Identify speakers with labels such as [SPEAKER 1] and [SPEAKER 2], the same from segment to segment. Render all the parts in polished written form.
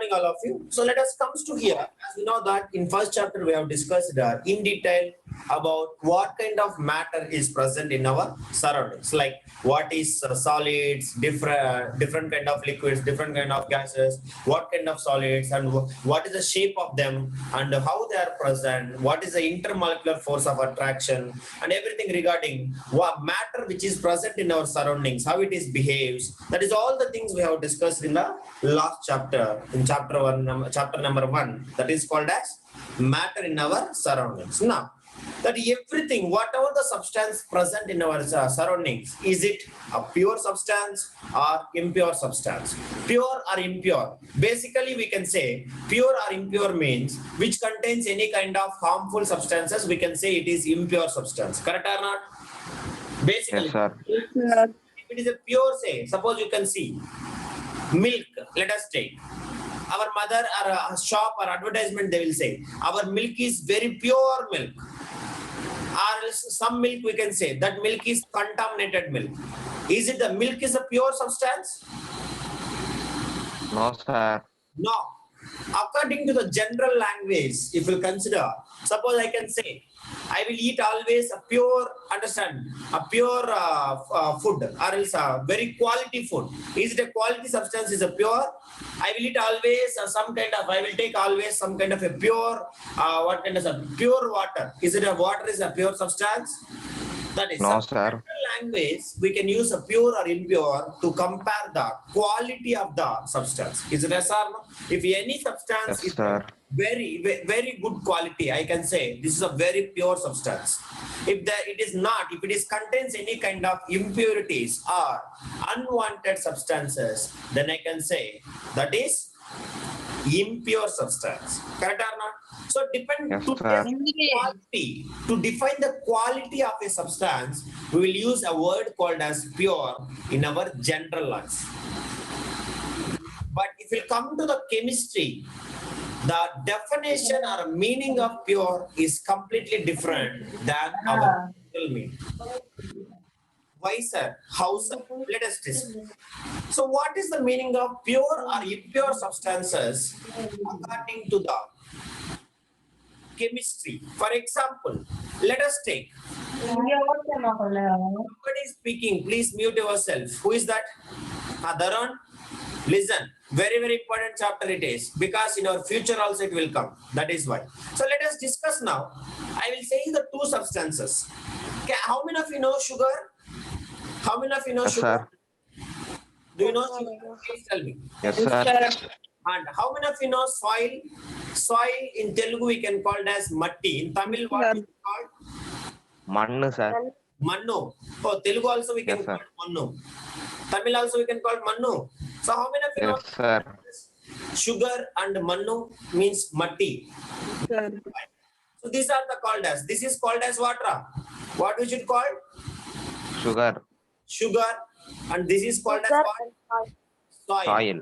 [SPEAKER 1] morning, all of you. So let us comes to here. As we know that in first chapter we have discussed in detail about what kind of matter is present in our surroundings, like what is solids, different kind of liquids, different kind of gases, what kind of solids, and what is the shape of them, and how they are present, what is the intermolecular force of attraction, and everything regarding what matter which is present in our surroundings, how it is behaves. That is all the things we have discussed in the last chapter, in chapter number 1, that is called as matter in our surroundings. Now, that everything, whatever the substance present in our surroundings, is it a pure substance or impure substance? Pure or impure? Basically, we can say pure or impure means which contains any kind of harmful substances, we can say it is impure substance. Correct or not? Basically,
[SPEAKER 2] Yes, sir.
[SPEAKER 1] if it is a pure, say, suppose you can see milk, let us take. Our mother or a shop or advertisement, they will say, our milk is very pure milk. Or some milk we can say, that milk is contaminated milk. Is it the milk is a pure substance?
[SPEAKER 2] No, sir.
[SPEAKER 1] No. According to the general language, if you consider, suppose I can say, I will eat always a pure, understand, a pure food, or else a very quality food. Is it a quality substance? Is a pure? I will eat always some kind of, I will take always some kind of a pure, what kind of a pure water. Is it a water is a pure substance? That is,
[SPEAKER 2] No, sir.
[SPEAKER 1] language, we can use a pure or impure to compare the quality of the substance. Is it yes or no? If any substance
[SPEAKER 2] Yes,
[SPEAKER 1] is
[SPEAKER 2] sir.
[SPEAKER 1] very good quality, I can say this is a very pure substance. If it is not, if it is contains any kind of impurities or unwanted substances, then I can say that is impure substance. Correct or not? So depend
[SPEAKER 2] Yes,
[SPEAKER 1] to
[SPEAKER 2] sir.
[SPEAKER 1] test quality, to define the quality of a substance, we will use a word called as pure in our general language. But if we come to the chemistry, the definition or meaning of pure is completely different than our general meaning. Why, sir? How, sir? Let us discuss. So what is the meaning of pure or impure substances according to the chemistry? For example, let us take, somebody is speaking, please mute yourself. Who is that? Daron, listen, very important chapter it is, because in our future also it will come. That is why. So let us discuss now. I will say the two substances. Okay, how many of you know sugar? How many of you know
[SPEAKER 2] Yes,
[SPEAKER 1] sugar?
[SPEAKER 2] sir.
[SPEAKER 1] Do you know sugar? Please tell me.
[SPEAKER 2] Yes, sir.
[SPEAKER 1] And how many of you know soil? Soil in Telugu we can call it as matti. In Tamil what is it called?
[SPEAKER 2] Mannu, sir.
[SPEAKER 1] Mannu. Oh, Telugu also we can
[SPEAKER 2] Yes,
[SPEAKER 1] call
[SPEAKER 2] sir.
[SPEAKER 1] it mannu. Tamil also we can call it mannu. So how many of you know
[SPEAKER 2] Yes, sir.
[SPEAKER 1] sugar and mannu means matti? So these are the called as. This is called as water. What we should call?
[SPEAKER 2] Sugar.
[SPEAKER 1] Sugar. And this is called as what? Soil.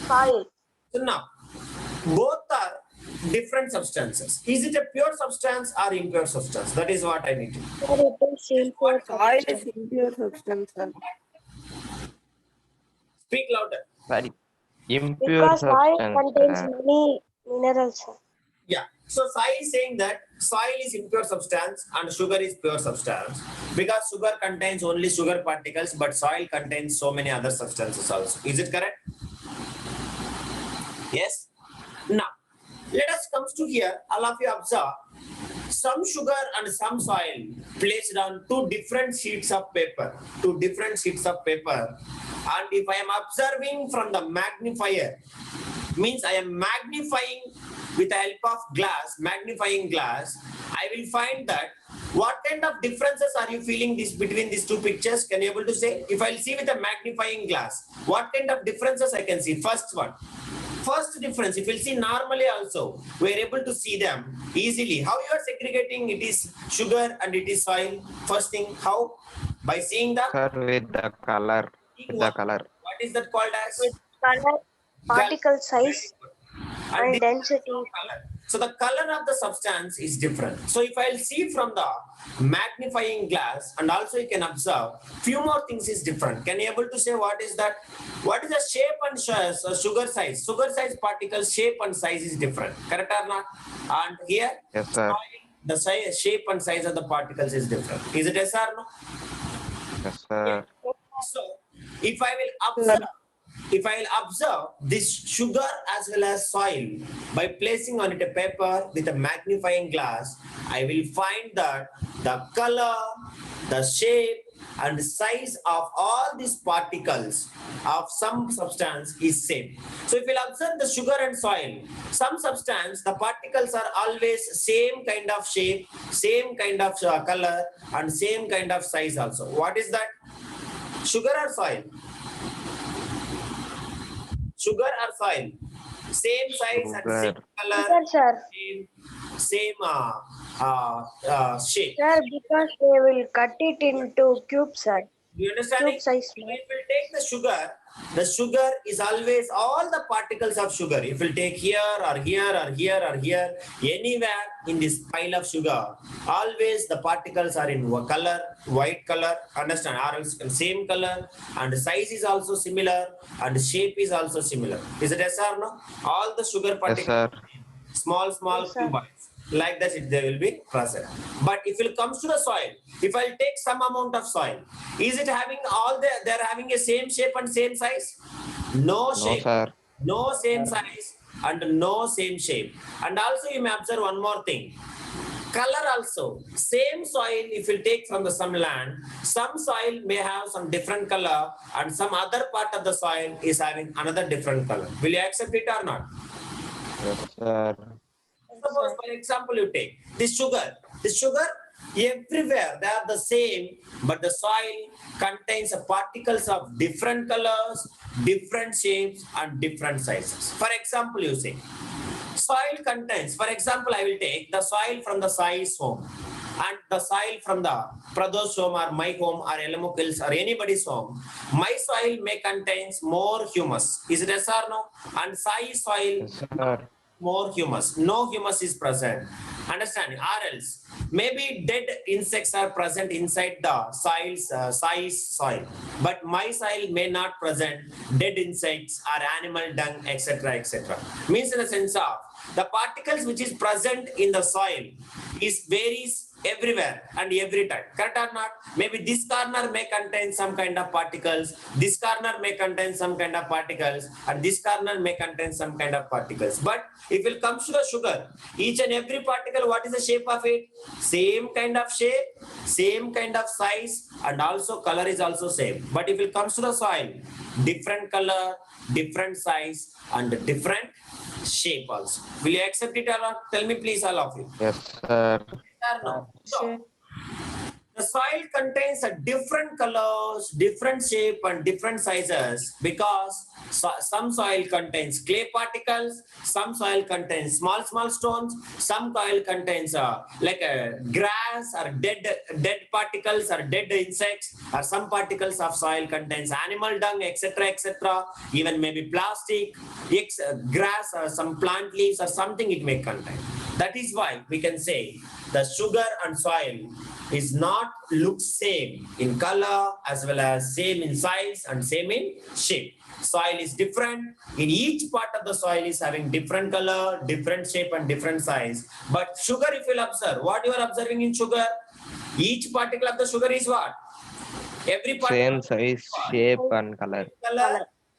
[SPEAKER 2] Soil.
[SPEAKER 1] So now, both are different substances. Is it a pure substance or impure substance? That is what I need to know.
[SPEAKER 3] Soil is impure substance, sir.
[SPEAKER 1] Speak louder.
[SPEAKER 2] Sorry. Impure
[SPEAKER 4] Because soil
[SPEAKER 2] substance,
[SPEAKER 4] contains
[SPEAKER 2] sir.
[SPEAKER 4] many minerals, sir.
[SPEAKER 1] Yeah. So Sai is saying that soil is impure substance and sugar is pure substance, because sugar contains only sugar particles, but soil contains so many other substances also. Is it correct? Yes. Now, let us come to here. All of you observe some sugar and some soil placed on two different sheets of paper. Two different sheets of paper. And if I am observing from the magnifier, means I am magnifying with the help of glass, magnifying glass, I will find that what kind of differences are you feeling this between these two pictures? Can you able to say? If I'll see with a magnifying glass, what kind of differences I can see? First one. First difference, if you'll see normally also, we are able to see them easily. How you are segregating it is sugar and it is soil? First thing, how? By seeing the?
[SPEAKER 2] Sir, with the color. With the color.
[SPEAKER 1] What is that called as?
[SPEAKER 4] With color, particle size,
[SPEAKER 1] And
[SPEAKER 4] and
[SPEAKER 1] this is
[SPEAKER 4] density.
[SPEAKER 1] color. So the color of the substance is different. So if I'll see from the magnifying glass, and also you can observe few more things is different. Can you able to say what is that? What is the shape and sugar size? Sugar size particles shape and size is different. Correct or not? And here,
[SPEAKER 2] Yes, sir.
[SPEAKER 1] the size, shape and size of the particles is different. Is it yes or no?
[SPEAKER 2] Yes, sir.
[SPEAKER 1] So if I will observe this sugar as well as soil by placing on it a paper with a magnifying glass, I will find that the color, the shape and size of all these particles of some substance is same. So if you observe the sugar and soil, some substance, the particles are always same kind of shape, same kind of color and same kind of size also. What is that? Sugar or soil? Sugar or soil? Same size and same
[SPEAKER 2] Sugar.
[SPEAKER 1] color,
[SPEAKER 4] Sugar, sir.
[SPEAKER 1] same shape.
[SPEAKER 4] Sir, because they will cut it into cubes, sir.
[SPEAKER 1] Do you understand?
[SPEAKER 4] Cube
[SPEAKER 1] It?
[SPEAKER 4] size.
[SPEAKER 1] If we take the sugar is always all the particles of sugar. If we take here or here or here or here, anywhere in this pile of sugar, always the particles are in color, white color, understand, or else same color, and size is also similar, and shape is also similar. Is it yes or no? All the sugar
[SPEAKER 2] Yes,
[SPEAKER 1] particles,
[SPEAKER 2] sir.
[SPEAKER 1] small
[SPEAKER 4] Yes, sir.
[SPEAKER 1] cubites. Like that, they will be present. But if it comes to the soil, if I take some amount of soil, is it having they're having a same shape and same size? No
[SPEAKER 2] No,
[SPEAKER 1] shape,
[SPEAKER 2] sir.
[SPEAKER 1] no same size, and no same shape. And also you may observe one more thing. Color also, same soil, if you take from the some land, some soil may have some different color and some other part of the soil is having another different color. Will you accept it or not?
[SPEAKER 2] Yes, sir.
[SPEAKER 1] Suppose, for example, you take this sugar. This sugar, everywhere they are the same, but the soil contains particles of different colors, different shapes, and different sizes. For example, you say soil contains. For example, I will take the soil from the Sai's home and the soil from the Pradosh home or my home or Elamukil's or anybody's home. My soil may contains more humus. Is it yes or no? And Sai soil
[SPEAKER 2] Yes, sir.
[SPEAKER 1] more humus. No humus is present. Understand? Or else, maybe dead insects are present inside the soil's soil. But my soil may not present dead insects or animal dung, etc., etc. Means in the sense of the particles which is present in the soil is varies everywhere and every time. Correct or not? Maybe this corner may contain some kind of particles, this corner may contain some kind of particles, and this corner may contain some kind of particles. But if it comes to the sugar, each and every particle, what is the shape of it? Same kind of shape, same kind of size, and also color is also same. But if it comes to the soil, different color, different size, and different shape also. Will you accept it or not? Tell me please, all of you.
[SPEAKER 2] Yes, sir.
[SPEAKER 1] Or no? So, the soil contains a different colors, different shape and different sizes because some soil contains clay particles, some soil contains small stones, some soil contains like a grass or dead particles or dead insects, or some particles of soil contains animal dung, etc., etc. Even maybe plastic, grass or some plant leaves or something it may contain. That is why we can say the sugar and soil is not look same in color as well as same in size and same in shape. Soil is different. In each part of the soil is having different color, different shape and different size. But sugar, if you'll observe, what you are observing in sugar, each particle of the sugar is what? Every particle
[SPEAKER 2] Same size, shape, and color.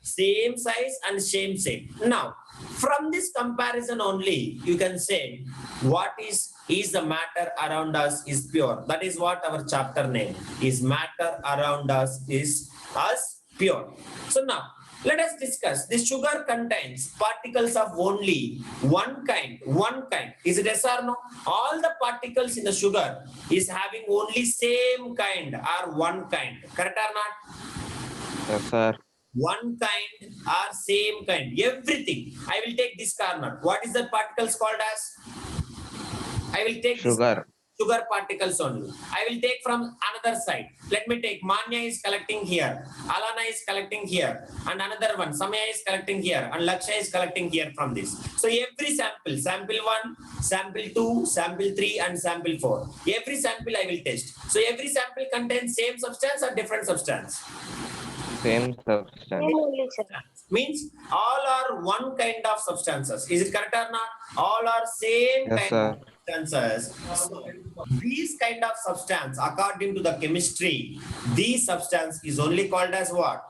[SPEAKER 1] same size and same shape. Now, from this comparison only, you can say what is the matter around us is pure. That is what our chapter name is. Matter around us is pure. So now, let us discuss. This sugar contains particles of only one kind. Is it yes or no? All the particles in the sugar is having only same kind or one kind. Correct or not?
[SPEAKER 2] Yes, sir.
[SPEAKER 1] One kind or same kind. Everything. I will take this corner. What is the particles called as? I will take this
[SPEAKER 2] Sugar.
[SPEAKER 1] sugar particles only. I will take from another side. Let me take Manya is collecting here, Alana is collecting here, and another one, Samaya is collecting here, and Laksha is collecting here from this. So every sample, sample 1, sample 2, sample 3, and sample 4. Every sample I will test. So every sample contains same substance or different substance?
[SPEAKER 2] Same substance.
[SPEAKER 4] Same only, sir.
[SPEAKER 1] Means all are one kind of substances. Is it correct or not? All are same
[SPEAKER 2] Yes,
[SPEAKER 1] kind
[SPEAKER 2] sir.
[SPEAKER 1] of substances. So these kind of substance, according to the chemistry, these substance is only called as what?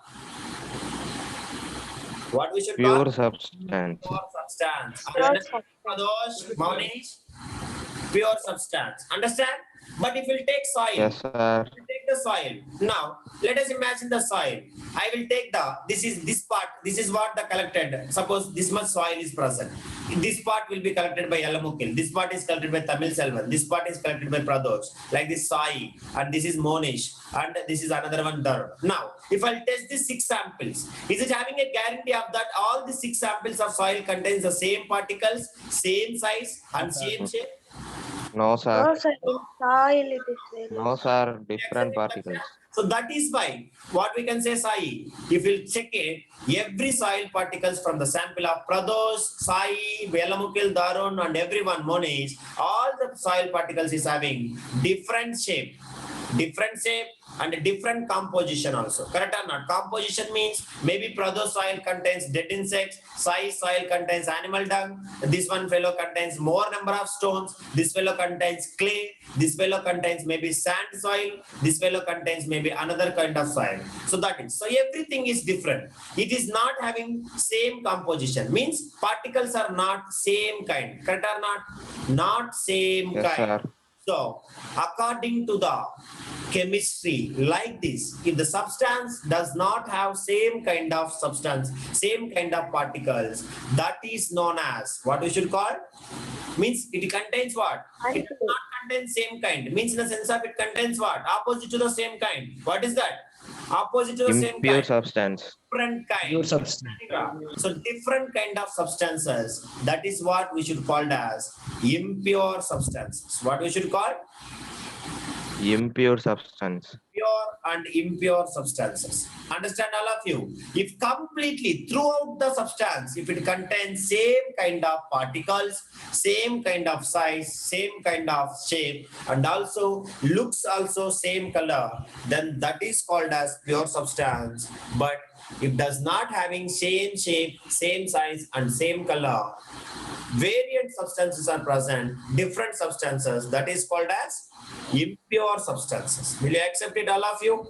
[SPEAKER 1] What we should
[SPEAKER 2] Pure
[SPEAKER 1] call?
[SPEAKER 2] substance.
[SPEAKER 1] Pure substance.
[SPEAKER 4] Pure
[SPEAKER 1] Understand, Kadosh, Maunesh? Pure substance. Understand? But if you take soil,
[SPEAKER 2] Yes, sir.
[SPEAKER 1] take the soil. Now, let us imagine the soil. I will take this part, this is what the collected. Suppose this much soil is present. This part will be collected by Yalamukil. This part is collected by Tamil Selvan. This part is collected by Pradosh. Like this Sai. And this is Monish. And this is another one Dhar. Now, if I'll test these 6 samples, is it having a guarantee of that all the 6 samples of soil contains the same particles, same size, and same shape?
[SPEAKER 2] No, sir.
[SPEAKER 4] No, sir. In soil it is very.
[SPEAKER 2] No, sir. Different particles.
[SPEAKER 1] So that is why what we can say, Sai, if you check it, every soil particles from the sample of Pradosh, Sai, Velamukil, Darun, and everyone, Monish, all the soil particles is having different shape and a different composition also. Correct or not? Composition means maybe Pradosh soil contains dead insects, Sai soil contains animal dung, this one fellow contains more number of stones, this fellow contains clay, this fellow contains maybe sand soil, this fellow contains maybe another kind of soil. So that is, so everything is different. It is not having same composition, means particles are not same kind. Correct or not? Not same
[SPEAKER 2] Yes,
[SPEAKER 1] kind.
[SPEAKER 2] sir.
[SPEAKER 1] So, according to the chemistry, like this, if the substance does not have same kind of substance, same kind of particles, that is known as what we should call? Means it contains what? It does not contain same kind. Means in the sense of it contains what? Opposite to the same kind. What is that? Opposite to the same
[SPEAKER 2] Impure
[SPEAKER 1] kind.
[SPEAKER 2] substance.
[SPEAKER 1] Different kind.
[SPEAKER 5] Pure substance.
[SPEAKER 1] So different kind of substances. That is what we should call as impure substances. What we should call?
[SPEAKER 2] Impure substance.
[SPEAKER 1] Pure and impure substances. Understand all of you? If completely throughout the substance, if it contains same kind of particles, same kind of size, same kind of shape, and also looks also same color, then that is called as pure substance. But if does not having same shape, same size, and same color, variant substances are present, different substances, that is called as impure substances. Will you accept it, all of you?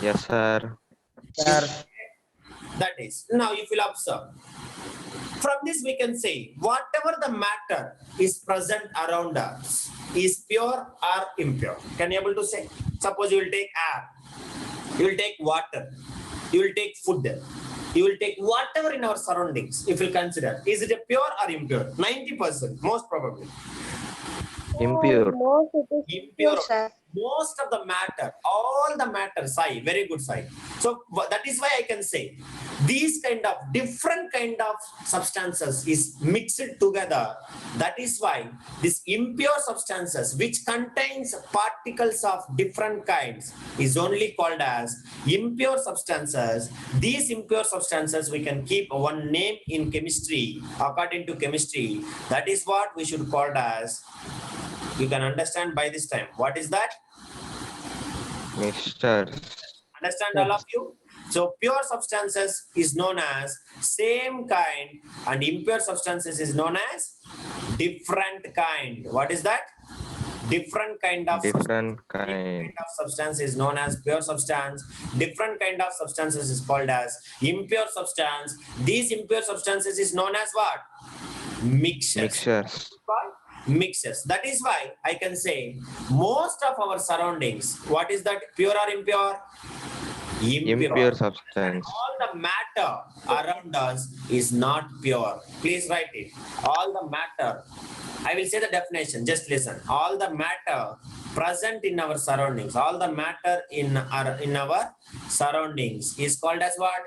[SPEAKER 2] Yes, sir.
[SPEAKER 5] Sir.
[SPEAKER 1] That is. Now you will observe. From this we can say, whatever the matter is present around us is pure or impure. Can you able to say? Suppose you will take air, you will take water, you will take food, you will take whatever in our surroundings, if you consider, is it a pure or impure? 90%, most probably.
[SPEAKER 2] Impure.
[SPEAKER 4] Most it is
[SPEAKER 1] Impure.
[SPEAKER 4] impure, sir.
[SPEAKER 1] Most of the matter, all the matter, Sai, very good Sai. So that is why I can say these kind of different kind of substances is mixed together. That is why this impure substances which contains particles of different kinds is only called as impure substances. These impure substances we can keep one name in chemistry, according to chemistry. That is what we should call as, you can understand by this time. What is that?
[SPEAKER 2] Mixtures.
[SPEAKER 1] Understand all of you? So pure substances is known as same kind and impure substances is known as different kind. What is that? Different kind of
[SPEAKER 2] Different
[SPEAKER 1] kind
[SPEAKER 2] kind.
[SPEAKER 1] of substance is known as pure substance. Different kind of substances is called as impure substance. These impure substances is known as what? Mixtures.
[SPEAKER 2] Mixtures.
[SPEAKER 1] Mixes. That is why I can say most of our surroundings, what is that? Pure or impure?
[SPEAKER 2] Impure substance.
[SPEAKER 1] All the matter around us is not pure. Please write it. All the matter. I will say the definition. Just listen. All the matter present in our surroundings, all the matter in our surroundings is called as what?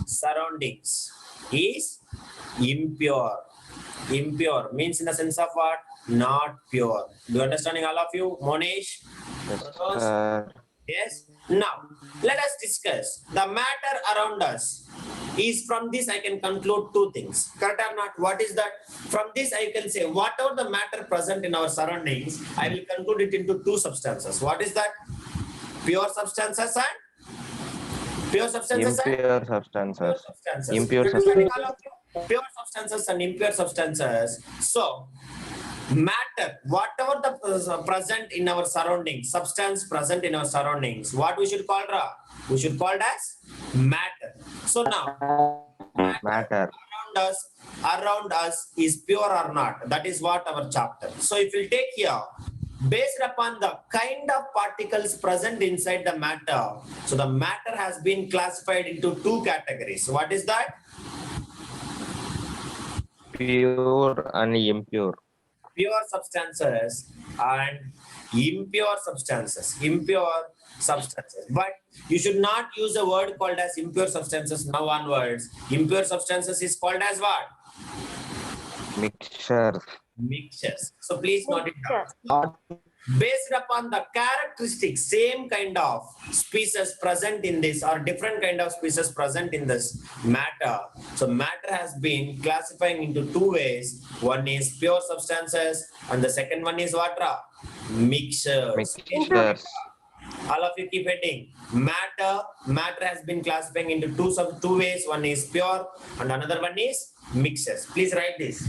[SPEAKER 1] Surroundings is impure. Impure means in the sense of what? not pure. Do you understanding all of you? Monish?
[SPEAKER 2] Yes,
[SPEAKER 1] Prados?
[SPEAKER 2] sir.
[SPEAKER 1] Yes. Now, let us discuss the matter around us. Is from this I can conclude two things. Correct or not? What is that? From this I can say whatever the matter present in our surroundings, I will conclude it into two substances. What is that? Pure substances and pure substances and
[SPEAKER 2] Impure
[SPEAKER 1] pure
[SPEAKER 2] substances.
[SPEAKER 1] substances.
[SPEAKER 2] Impure
[SPEAKER 1] Understanding
[SPEAKER 2] substances.
[SPEAKER 1] all of you? Pure substances and impure substances. So, matter, whatever the present in our surroundings, substance present in our surroundings, what we should call Ra? We should call it as matter. So now,
[SPEAKER 2] Matter.
[SPEAKER 1] around us is pure or not. That is what our chapter. So if we take here, based upon the kind of particles present inside the matter, so the matter has been classified into two categories. What is that?
[SPEAKER 2] Pure and impure.
[SPEAKER 1] Pure substances and impure substances. Impure substances. But you should not use a word called as impure substances now onwards. Impure substances is called as what?
[SPEAKER 2] Mixtures.
[SPEAKER 1] Mixtures. So please note it down. Based upon the characteristics, same kind of species present in this or different kind of species present in this matter. So matter has been classifying into two ways. One is pure substances and the second one is what? Mixtures.
[SPEAKER 2] Mixtures.
[SPEAKER 1] All of you keep heading. Matter has been classifying into two ways. One is pure and another one is mixtures. Please write this.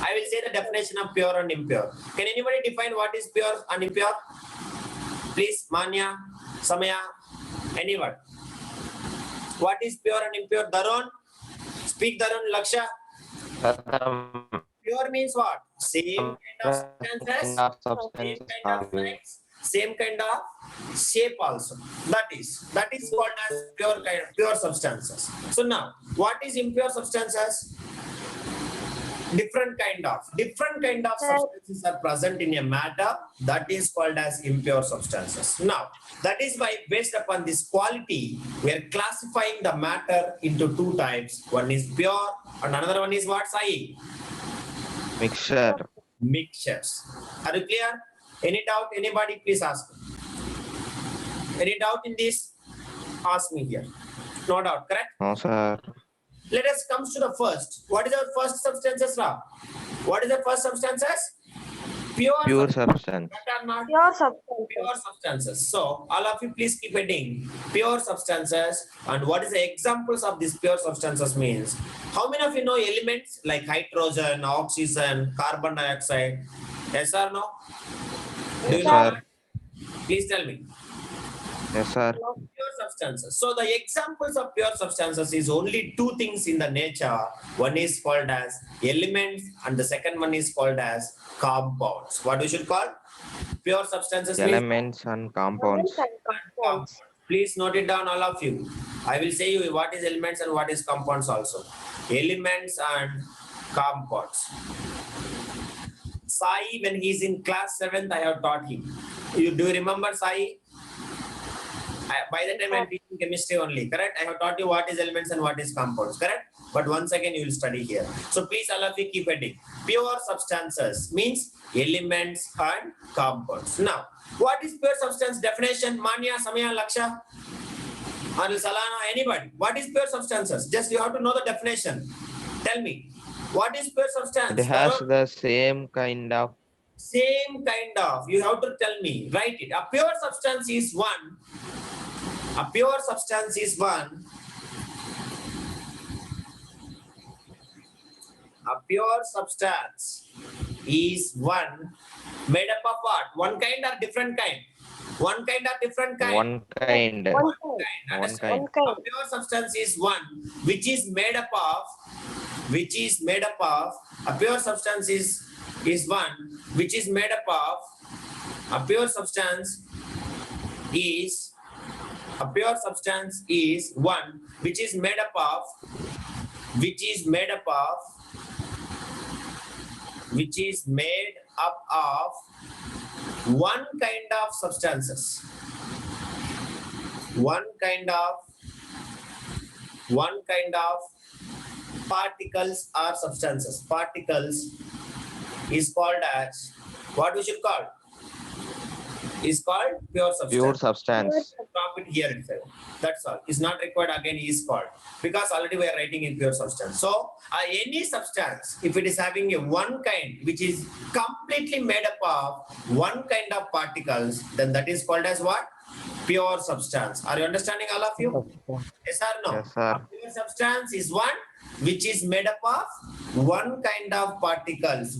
[SPEAKER 1] I will say the definition of pure and impure. Can anybody define what is pure and impure? Please, Manya, Samaya, anyone. What is pure and impure? Darun? Speak Darun, Laksha. Pure means what? Same kind of substances, same kind of size, same kind of shape also. That is called as pure substances. So now, what is impure substances? Different kind of substances are present in a matter, that is called as impure substances. Now, that is why based upon this quality, we are classifying the matter into two types. One is pure and another one is what, Sai?
[SPEAKER 2] Mixture.
[SPEAKER 1] Mixtures. Are you clear? Any doubt? Anybody please ask. Any doubt in this? Ask me here. No doubt, correct?
[SPEAKER 2] No, sir.
[SPEAKER 1] Let us come to the first. What is our first substances, Ra? What is the first substances?
[SPEAKER 2] Pure substance.
[SPEAKER 1] That are not
[SPEAKER 4] Pure substance.
[SPEAKER 1] pure substances. So all of you please keep heading. Pure substances. And what is the examples of these pure substances means? How many of you know elements like hydrogen, oxygen, carbon dioxide? Yes or no? Do you
[SPEAKER 2] Yes,
[SPEAKER 1] know?
[SPEAKER 2] sir.
[SPEAKER 1] Please tell me.
[SPEAKER 2] Yes, sir.
[SPEAKER 1] Pure substances. So the examples of pure substances is only two things in the nature. One is called as elements and the second one is called as compounds. What we should call? Pure substances means
[SPEAKER 2] Elements and compounds.
[SPEAKER 4] Compounds.
[SPEAKER 1] please note it down, all of you. I will say you what is elements and what is compounds also. Elements and compounds. Sai, when he is in class 7th, I have taught him. You do you remember Sai? By the time I'm teaching chemistry only, correct? I have taught you what is elements and what is compounds, correct? But once again, you will study here. So please, all of you keep heading. Pure substances means elements and compounds. Now, what is pure substance definition? Manya, Samaya, Laksha, or Salana, anybody? What is pure substances? Just you have to know the definition. Tell me, what is pure substance?
[SPEAKER 2] It has the same kind of.
[SPEAKER 1] Same kind of. You have to tell me. Write it. A pure substance is one. A pure substance is one. A pure substance is one made up of what? One kind or different kind? One kind or different kind?
[SPEAKER 2] One kind.
[SPEAKER 4] One kind.
[SPEAKER 1] Understand?
[SPEAKER 4] One kind.
[SPEAKER 1] A pure substance is one which is made up of, a pure substance is one which is made up of, a pure substance is one which is made up of one kind of substances, one kind of particles or substances. Particles is called as, what we should call? Is called pure substance.
[SPEAKER 2] Pure substance.
[SPEAKER 1] Drop it here itself. That's all. It's not required again is called, because already we are writing in pure substance. So any substance, if it is having a one kind which is completely made up of one kind of particles, then that is called as what? Pure substance. Are you understanding, all of you? Yes or no?
[SPEAKER 2] Yes, sir.
[SPEAKER 1] A pure substance is one which is made up of one kind of particles,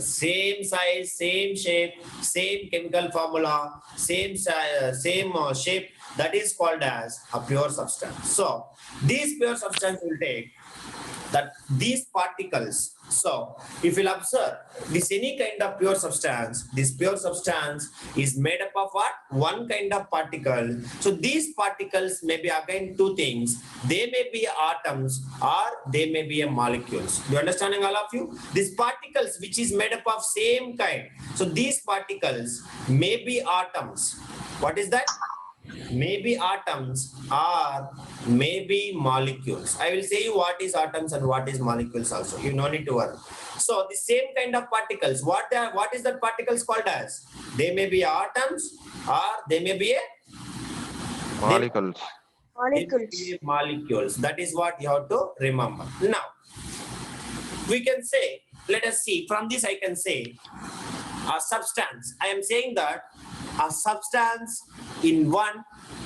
[SPEAKER 1] same size, same shape, same chemical formula, same shape. That is called as a pure substance. So these pure substance will take that these particles. So if you'll observe this, any kind of pure substance, this pure substance is made up of what? One kind of particle. So these particles may be again two things. They may be atoms or they may be a molecules. Do you understanding, all of you? These particles which is made up of same kind. So these particles may be atoms. What is that? Maybe atoms or maybe molecules. I will say you what is atoms and what is molecules also. You no need to worry. So the same kind of particles, what is that particles called as? They may be atoms or they may be
[SPEAKER 2] Molecules.
[SPEAKER 1] molecules. That is what you have to remember. Now, we can say, let us see, from this I can say a substance. I am saying that a substance in one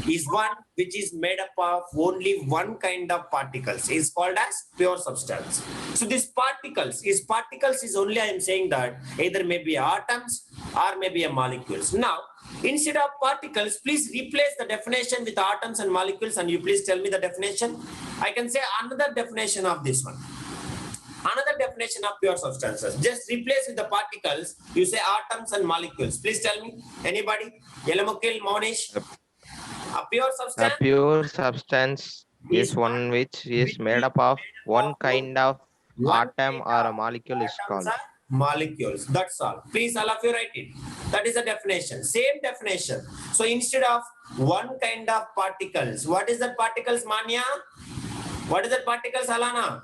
[SPEAKER 1] is one which is made up of only one kind of particles, is called as pure substance. So these particles is only, I am saying that either may be atoms or maybe a molecules. Now, instead of particles, please replace the definition with atoms and molecules, and you please tell me the definition. I can say another definition of this one. Another definition of pure substances. Just replace with the particles. You say atoms and molecules. Please tell me. Anybody? Yelamukil, Monish. A pure
[SPEAKER 2] A
[SPEAKER 1] substance
[SPEAKER 2] pure substance is one which is made up of one kind of atom or a molecule is called.
[SPEAKER 1] Molecules. That's all. Please, all of you write it. That is the definition. Same definition. So instead of one kind of particles, what is that particles, Manya? What is that particles, Alana?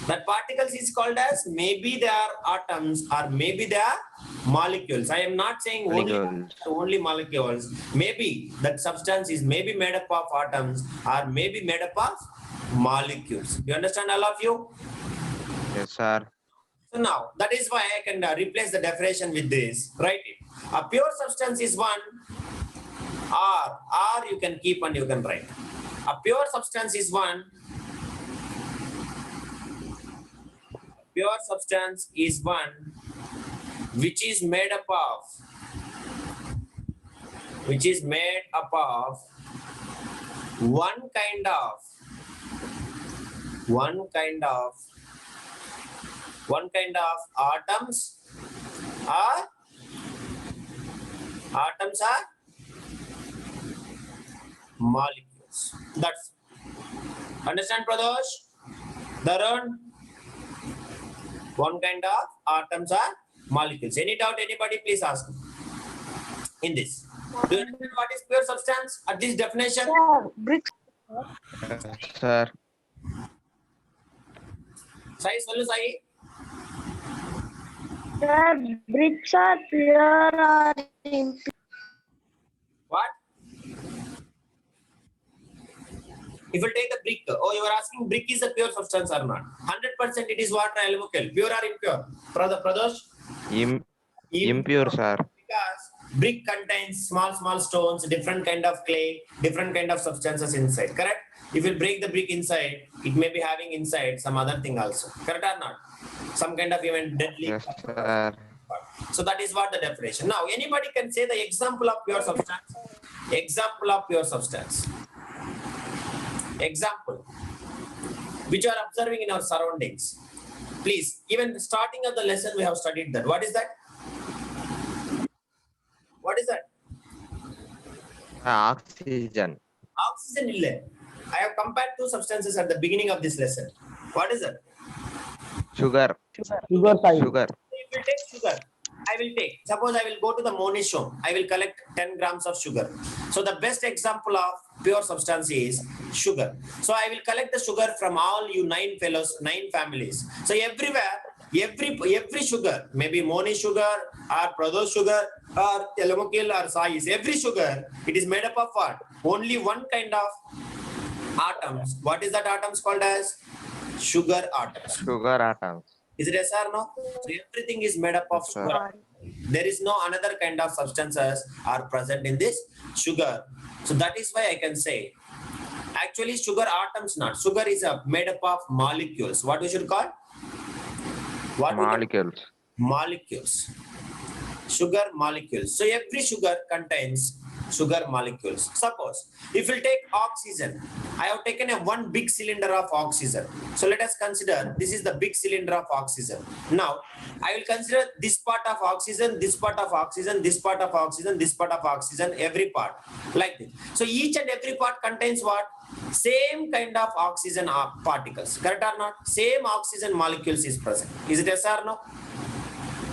[SPEAKER 1] That particles is called as maybe they are atoms or maybe they are molecules. I am not saying only molecules. Maybe that substance is maybe made up of atoms or maybe made up of molecules. Do you understand, all of you?
[SPEAKER 2] Yes, sir.
[SPEAKER 1] So now that is why I can replace the definition with this. Write it. A pure substance is one, or you can keep and you can write. A pure substance is one. Pure substance is one which is made up of one kind of atoms or molecules. That's understand, Pradosh? Darun? One kind of atoms or molecules. Any doubt, anybody, please ask in this. Do you understand what is pure substance at this definition?
[SPEAKER 4] Bricks.
[SPEAKER 2] Yes, sir.
[SPEAKER 1] Sai, Salu Sai.
[SPEAKER 4] Sir, bricks are pure or impure.
[SPEAKER 1] What? If you take a brick, oh, you are asking brick is a pure substance or not? 100% it is what, Almukel? Pure or impure? Pradosh?
[SPEAKER 2] Impure, sir.
[SPEAKER 1] Because brick contains small stones, different kind of clay, different kind of substances inside, correct? If you break the brick inside, it may be having inside some other thing also, correct or not? Some kind of even deadly.
[SPEAKER 2] Yes, sir.
[SPEAKER 1] So that is what the definition. Now, anybody can say the example of pure substance. Example of pure substance. Example, which you are observing in our surroundings. Please, even starting of the lesson, we have studied that. What is that? What is that?
[SPEAKER 2] Oxygen.
[SPEAKER 1] Oxygen ille. I have compared two substances at the beginning of this lesson. What is it?
[SPEAKER 2] Sugar.
[SPEAKER 3] Sugar.
[SPEAKER 1] If you take sugar, I will take, suppose I will go to the Monish home, I will collect 10 grams of sugar. So the best example of pure substance is sugar. So I will collect the sugar from all you 9 families. So everywhere every sugar, maybe Moni sugar or Pradosh sugar or Telemokil or Sais, every sugar, it is made up of what? Only one kind of atoms. What is that atoms called as? Sugar atoms.
[SPEAKER 2] Sugar atoms.
[SPEAKER 1] Is it yes or no? So everything is made up of
[SPEAKER 2] Yes,
[SPEAKER 1] sugar.
[SPEAKER 2] sir.
[SPEAKER 1] atoms. There is no another kind of substances are present in this sugar. So that is why I can say, actually sugar atoms not. Sugar is made up of molecules. What we should call? What we can-
[SPEAKER 2] Molecules.
[SPEAKER 1] molecules. Sugar molecules. So every sugar contains sugar molecules. Suppose if we take oxygen, I have taken a one big cylinder of oxygen. So let us consider this is the big cylinder of oxygen. Now I will consider this part of oxygen, this part of oxygen, this part of oxygen, this part of oxygen, every part like this. So each and every part contains what? Same kind of oxygen particles. Correct or not? Same oxygen molecules is present. Is it yes or no?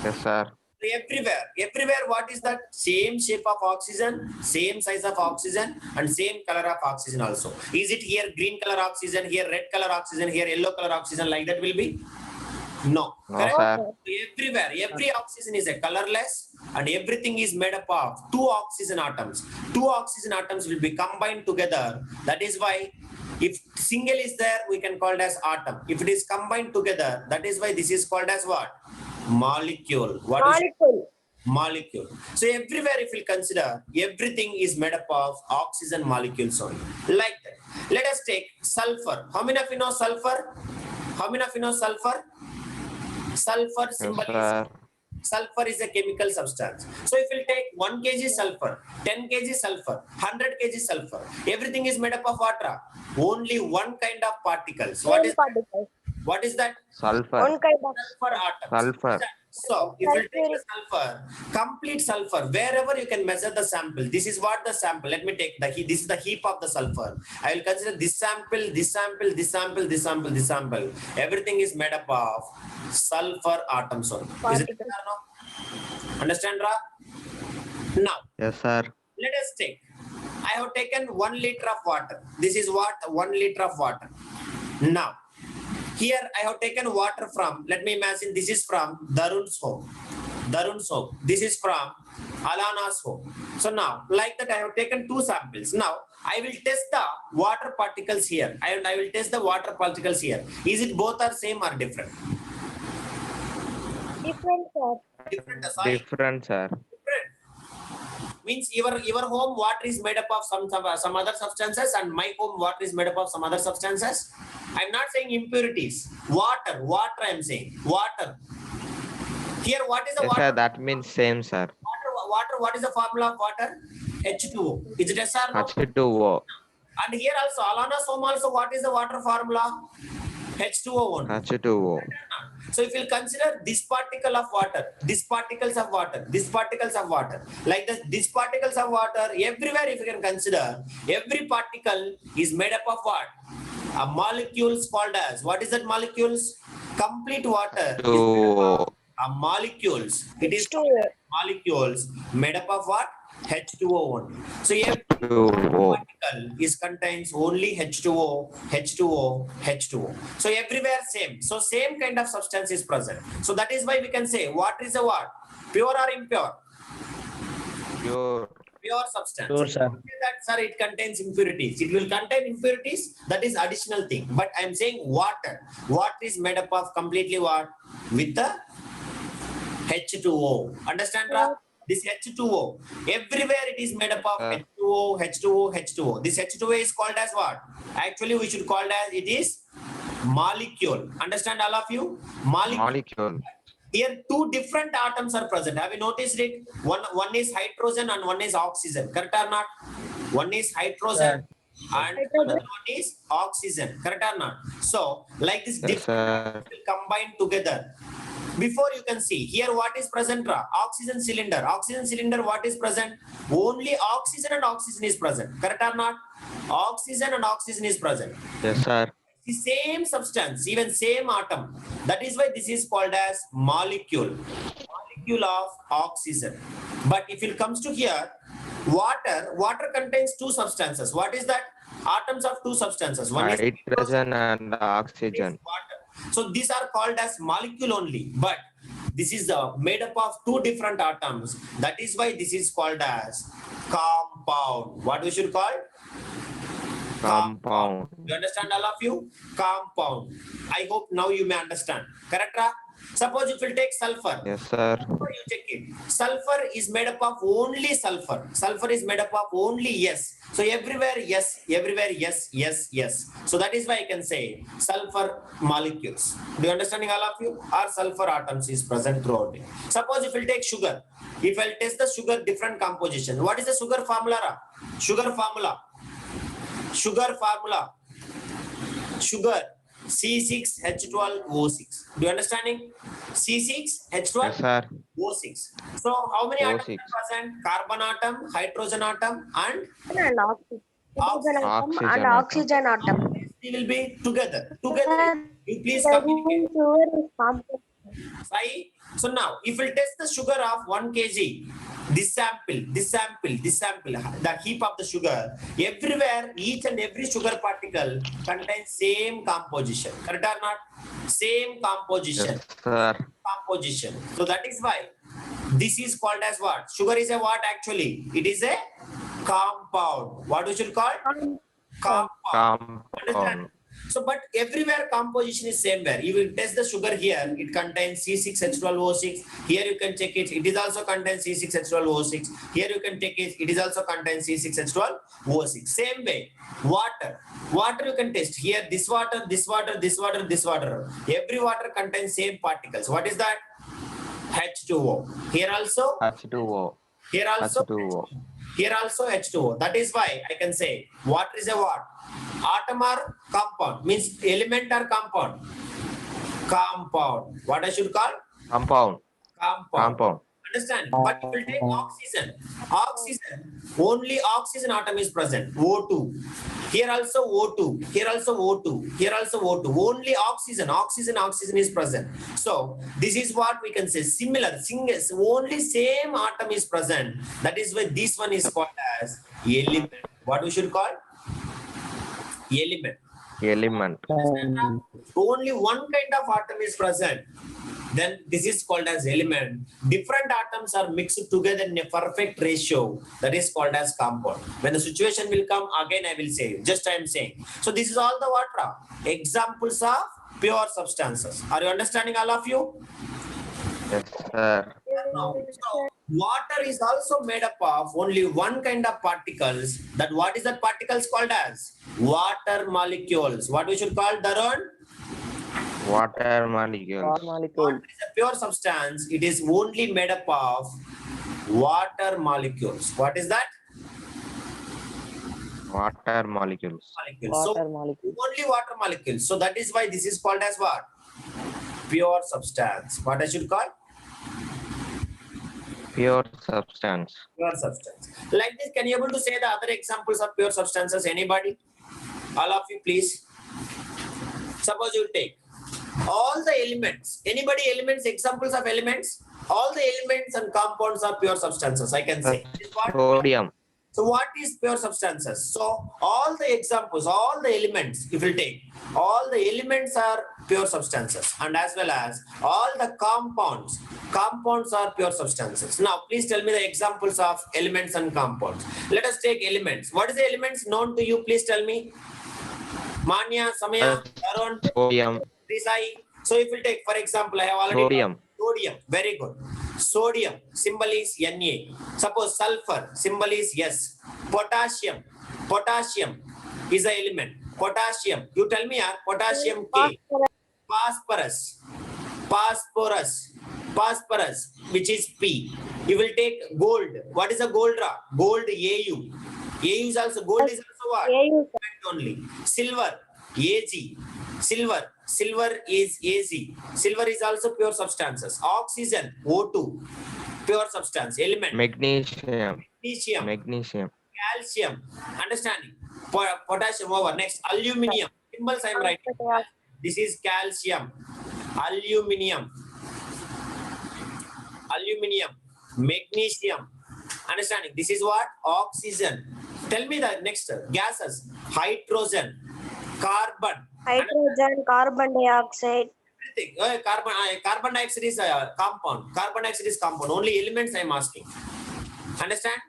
[SPEAKER 2] Yes, sir.
[SPEAKER 1] Everywhere, what is that? Same shape of oxygen, same size of oxygen, and same color of oxygen also. Is it here green color oxygen, here red color oxygen, here yellow color oxygen, like that will be? No.
[SPEAKER 2] No,
[SPEAKER 1] Correct?
[SPEAKER 2] sir.
[SPEAKER 1] Everywhere, every oxygen is a colorless, and everything is made up of two oxygen atoms. Two oxygen atoms will be combined together. That is why if single is there, we can call it as atom. If it is combined together, that is why this is called as what? Molecule. What is
[SPEAKER 4] Molecule.
[SPEAKER 1] molecule? So everywhere, if we consider, everything is made up of oxygen molecules only. Like that. Let us take sulfur. How many of you know sulfur? How many of you know sulfur? Sulfur
[SPEAKER 2] Yes,
[SPEAKER 1] symbol is
[SPEAKER 2] sir.
[SPEAKER 1] sulfur is a chemical substance. So if we take 1 kg sulfur, 10 kg sulfur, 100 kg sulfur, everything is made up of water. Only one kind of particles. What
[SPEAKER 4] Same
[SPEAKER 1] is
[SPEAKER 4] particles.
[SPEAKER 1] what is that?
[SPEAKER 2] Sulfur.
[SPEAKER 4] One kind of
[SPEAKER 1] Sulfur atoms.
[SPEAKER 2] Sulfur.
[SPEAKER 1] So if you take the sulfur, complete sulfur, wherever you can measure the sample, this is what the sample. Let me take this is the heap of the sulfur. I will consider this sample, this sample, this sample, this sample, this sample. Everything is made up of sulfur atoms only. Is it clear now? Understand, Ra? Now,
[SPEAKER 2] Yes, sir.
[SPEAKER 1] let us take. I have taken 1 liter of water. This is what? 1 liter of water. Now, here I have taken water from, let me imagine this is from Darun's home. Darun's home. This is from Alana's home. So now, like that, I have taken 2 samples. Now, I will test the water particles here. And I will test the water particles here. Is it both are same or different?
[SPEAKER 4] different, sir.
[SPEAKER 1] Different, sorry.
[SPEAKER 2] Different, sir.
[SPEAKER 1] Different. Means your home water is made up of some other substances, and my home water is made up of some other substances. I'm not saying impurities. Water I am saying. Water. Here, what is the
[SPEAKER 2] Yes,
[SPEAKER 1] water?
[SPEAKER 2] sir. That means same, sir.
[SPEAKER 1] Water, what is the formula of water? H2O. Is it yes or no?
[SPEAKER 2] H2O.
[SPEAKER 1] And here also, Alana's home also, what is the water formula? H2O only.
[SPEAKER 2] H2O.
[SPEAKER 1] So if you consider this particle of water, these particles of water, these particles of water, like this, these particles of water, everywhere if you can consider, every particle is made up of what? A molecules called as, what is that molecules? Complete water is made up of molecules. It is
[SPEAKER 4] H2O.
[SPEAKER 1] molecules made up of what? H2O only. So every
[SPEAKER 2] H2O.
[SPEAKER 1] particle is contains only H2O, H2O, H2O. So everywhere same. So same kind of substance is present. So that is why we can say water is a what? Pure or impure?
[SPEAKER 2] Pure.
[SPEAKER 1] Pure substance.
[SPEAKER 5] Pure, sir.
[SPEAKER 1] Okay, that sir, it contains impurities. It will contain impurities. That is additional thing. But I am saying water. Water is made up of completely what? With the H2O. Understand, Ra? This H2O. Everywhere it is made up of H2O, H2O, H2O. This H2O is called as what? Actually, we should call it as it is molecule. Understand, all of you?
[SPEAKER 2] Molecule.
[SPEAKER 1] Here, 2 different atoms are present. Have you noticed it? One is hydrogen and one is oxygen. Correct or not? One is hydrogen and another one is oxygen. Correct or not? So, like this,
[SPEAKER 2] Yes,
[SPEAKER 1] different
[SPEAKER 2] sir.
[SPEAKER 1] atoms will combine together. Before you can see here, what is present? Ra? Oxygen cylinder. Oxygen cylinder, what is present? Only oxygen and oxygen is present. Correct or not? Oxygen and oxygen is present.
[SPEAKER 2] Yes, sir.
[SPEAKER 1] The same substance, even same atom. That is why this is called as molecule. Molecule of oxygen. But if it comes to here, water contains 2 substances. What is that? Atoms of 2 substances. One is
[SPEAKER 2] Hydrogen and
[SPEAKER 1] is
[SPEAKER 2] oxygen.
[SPEAKER 1] water. So these are called as molecule only, but this is made up of two different atoms. That is why this is called as compound. What we should call?
[SPEAKER 2] Compound.
[SPEAKER 1] You understand, all of you? Compound. I hope now you may understand. Correct? Ra? Suppose if you take sulfur.
[SPEAKER 2] Yes, sir.
[SPEAKER 1] You check it. Sulfur is made up of only sulfur. Sulfur is made up of only yes. So everywhere yes, everywhere yes, yes, yes. So that is why I can say sulfur molecules. Do you understanding, all of you? Or sulfur atoms is present throughout it. Suppose if you take sugar. If I test the sugar different composition. What is the sugar formula? Ra? Sugar formula. Sugar formula. Sugar C6H12O6. Do you understanding? C6H12O6.
[SPEAKER 2] Yes, sir.
[SPEAKER 1] So how many atoms
[SPEAKER 2] O6.
[SPEAKER 1] are present? Carbon atom, hydrogen atom, and
[SPEAKER 4] And oxygen atom
[SPEAKER 2] Oxygen
[SPEAKER 4] and
[SPEAKER 2] atom.
[SPEAKER 4] oxygen atom.
[SPEAKER 1] they will be together. Together. You please
[SPEAKER 4] The
[SPEAKER 1] communicate.
[SPEAKER 4] sugar is complex.
[SPEAKER 1] Sai. So now, if we test the sugar of 1 kg, this sample, the heap of the sugar, everywhere, each and every sugar particle contains same composition. Correct or not? Same composition.
[SPEAKER 2] Yes, sir.
[SPEAKER 1] Composition. So that is why this is called as what? Sugar is a what actually? It is a compound. What we should call? Compound. Understand?
[SPEAKER 2] Compound.
[SPEAKER 1] So, but everywhere composition is same where. You will test the sugar here, it contains C6H12O6. Here you can check it, it is also contains C6H12O6. Here you can check it is also contains C6H12O6. Same way, water. Water you can test. Here this water, this water, this water, this water. Every water contains same particles. What is that? H2O. Here also,
[SPEAKER 2] H2O.
[SPEAKER 1] here also,
[SPEAKER 2] H2O.
[SPEAKER 1] here also H2O. That is why I can say water is a what? Atom or compound? Means element or compound? Compound. What I should call?
[SPEAKER 2] Compound.
[SPEAKER 1] Compound.
[SPEAKER 2] Compound.
[SPEAKER 1] Understand? But you will take oxygen. Oxygen. Only oxygen atom is present. O2. Here also O2. Here also O2. Here also O2. Only oxygen. Oxygen is present. So this is what we can say. Similar. Only same atom is present. That is why this one is called as element. What we should call? Element.
[SPEAKER 2] Element.
[SPEAKER 1] Only one kind of atom is present, then this is called as element. Different atoms are mixed together in a perfect ratio, that is called as compound. When the situation will come, again I will say, just I am saying. So this is all the water examples of pure substances. Are you understanding, all of you?
[SPEAKER 2] Yes, sir.
[SPEAKER 1] Now, so water is also made up of only one kind of particles. That what is that particles called as? Water molecules. What we should call, Darun?
[SPEAKER 2] Water molecules.
[SPEAKER 1] Water is a pure substance. It is only made up of water molecules. What is that?
[SPEAKER 2] Water molecules.
[SPEAKER 1] Molecules. So only water molecules. So that is why this is called as what? Pure substance. What I should call?
[SPEAKER 2] Pure substance.
[SPEAKER 1] Pure substance. Like this, can you able to say the other examples of pure substances? Anybody? All of you, please. Suppose you take all the elements. Anybody elements, examples of elements? All the elements and compounds are pure substances, I can say. This is what-
[SPEAKER 2] Sodium.
[SPEAKER 1] So what is pure substances? So all the examples, all the elements, if you take, all the elements are pure substances, and as well as all the compounds are pure substances. Now please tell me the examples of elements and compounds. Let us take elements. What is the elements known to you? Please tell me. Manya, Samaya, Arun,
[SPEAKER 2] Sodium.
[SPEAKER 1] Risai. So if you take, for example, I have already
[SPEAKER 2] Sodium.
[SPEAKER 1] Sodium, very good. Sodium, symbol is Na. Suppose sulfur, symbol is S. Potassium is an element. Potassium, you tell me, potassium K. Phosphorus, which is P. You will take gold. What is a gold? Gold, Au. Au is also, gold is also what? Only. Silver, Ag. Silver is Az. Silver is also pure substances. Oxygen, O2, pure substance, element.
[SPEAKER 2] Magnesium.
[SPEAKER 1] Magnesium, calcium, understanding. Potassium over. Next, aluminium. Symbols I am writing. This is calcium. Aluminium, magnesium. Understanding. This is what? Oxygen. Tell me the next gases. Hydrogen, carbon,
[SPEAKER 4] hydrogen, carbon dioxide,
[SPEAKER 1] Everything. Carbon dioxide is a compound. Carbon dioxide is compound. Only elements I am asking. Understand?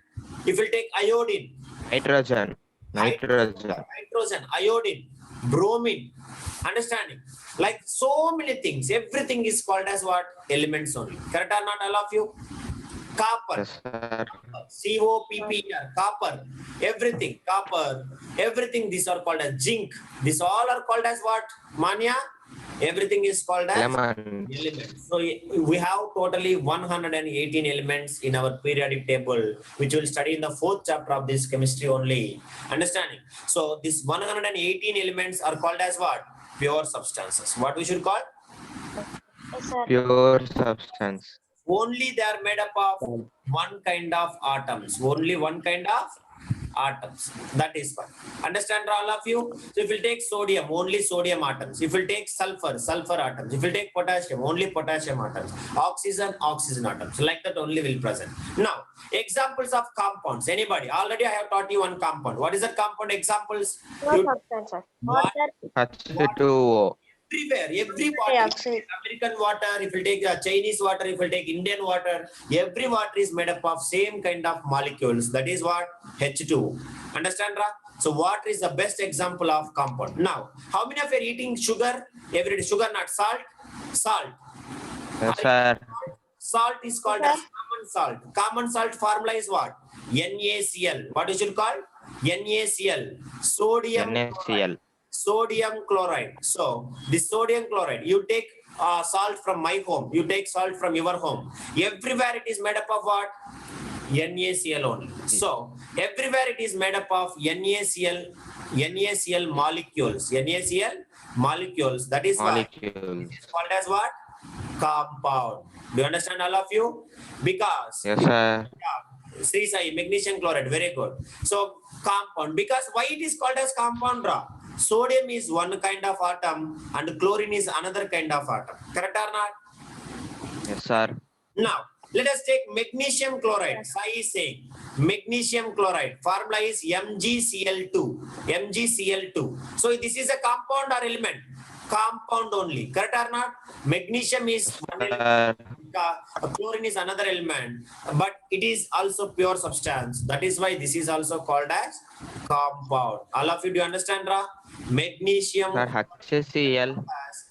[SPEAKER 1] If you take iodine,
[SPEAKER 2] Nitrogen.
[SPEAKER 1] hydrogen, iodine, bromine, understanding? Like so many things. Everything is called as what? Elements only. Correct or not, all of you? Copper.
[SPEAKER 2] Yes, sir.
[SPEAKER 1] COPPER, copper, everything these are called as zinc. These all are called as what? Manya? Everything is called as
[SPEAKER 2] Elements.
[SPEAKER 1] elements. So we have totally 118 elements in our periodic table, which we'll study in the 4th chapter of this chemistry only. Understanding? So these 118 elements are called as what? Pure substances. What we should call?
[SPEAKER 4] yes, sir.
[SPEAKER 2] Pure substance.
[SPEAKER 1] Only they are made up of one kind of atoms. Only one kind of atoms. That is fine. Understand all of you? So if you take sodium, only sodium atoms. If you take sulfur, sulfur atoms. If you take potassium, only potassium atoms. Oxygen, oxygen atoms. Like that only will present. Now, examples of compounds. Anybody? Already I have taught you one compound. What is that compound examples?
[SPEAKER 4] Pure
[SPEAKER 1] You-
[SPEAKER 4] substance, sir. Water,
[SPEAKER 2] H2O.
[SPEAKER 1] Everywhere, every water,
[SPEAKER 4] dioxide.
[SPEAKER 1] American water, if you take Chinese water, if you take Indian water, every water is made up of same kind of molecules. That is what? H2. Understand, Ra? So water is the best example of compound. Now, how many of you are eating sugar? Every day, sugar, not salt? Salt.
[SPEAKER 2] Yes, sir.
[SPEAKER 1] Salt is called as common salt. Common salt formula is what? NaCl. What is it called? NaCl. Sodium
[SPEAKER 2] NaCl.
[SPEAKER 1] sodium chloride. So the sodium chloride, you take salt from my home, you take salt from your home. Everywhere it is made up of what? NaCl only. So everywhere it is made up of NaCl molecules. NaCl molecules. That is why
[SPEAKER 2] Molecules.
[SPEAKER 1] it's called as what? Compound. Do you understand, all of you? Because
[SPEAKER 2] Yes, sir.
[SPEAKER 1] Sri Sai, magnesium chloride, very good. So compound, because why it is called as compound, Ra? Sodium is one kind of atom and chlorine is another kind of atom. Correct or not?
[SPEAKER 2] Yes, sir.
[SPEAKER 1] Now, let us take magnesium chloride. Sai is saying magnesium chloride. Formula is MgCl2. MgCl2. So this is a compound or element? Compound only. Correct or not? Magnesium is one element. Chlorine is another element, but it is also pure substance. That is why this is also called as compound. All of you, do you understand, Ra? Magnesium
[SPEAKER 2] Sir, HCl.
[SPEAKER 1] as